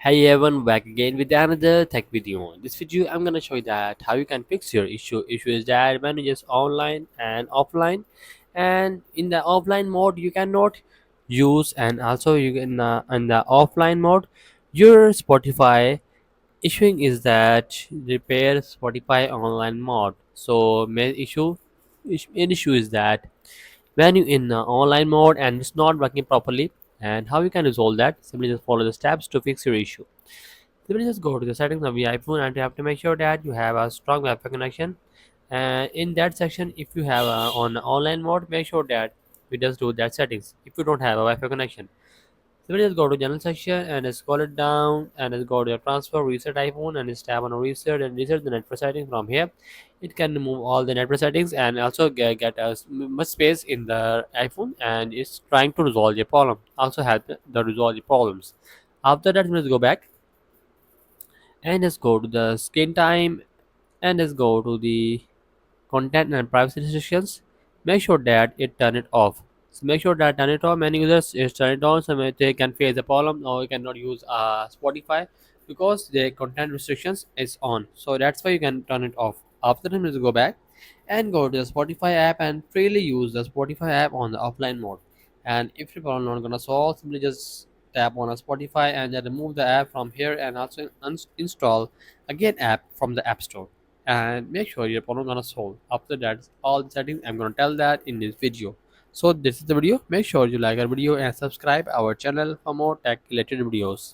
Hey everyone, back again with another tech video. In this video, I'm gonna show you that how you can fix your issue. Issue is that manages online and offline, and in the offline mode you cannot use, and also you can in the offline mode, your Spotify issuing is that repair Spotify online mode. So main issue is that when you in online mode and it's not working properly, and how you can resolve that? Simply just follow the steps to fix your issue. Simply just go to the settings of the iPhone and you have to make sure that you have a strong Wi-Fi connection. And in that section, if you have on online mode, make sure that you just do that settings. If you don't have a Wi-Fi connection, simply just go to general section and just scroll it down and just go to your transfer reset iPhone and just tap on reset and reset the network setting from here. It can remove all the network settings and also get much space in the iPhone, and it's trying to resolve your problem. Also help the resolve the problems. After that, let's go back and just go to the screen time and just go to the content and privacy restrictions. Make sure that it turn it off. So make sure that turn it off. Many users is turn it on, so they can face the problem or you cannot use Spotify because the content restrictions is on. So that's why you can turn it off. After that, just go back and go to the Spotify app and freely use the Spotify app on the offline mode. And if your problem not gonna solve, simply just tap on a Spotify and then remove the app from here and also install again app from the App Store and make sure your problem gonna solve. After that, all the settings I'm gonna tell that in this video. So this is the video. Make sure you like our video and subscribe our channel for more tech related videos.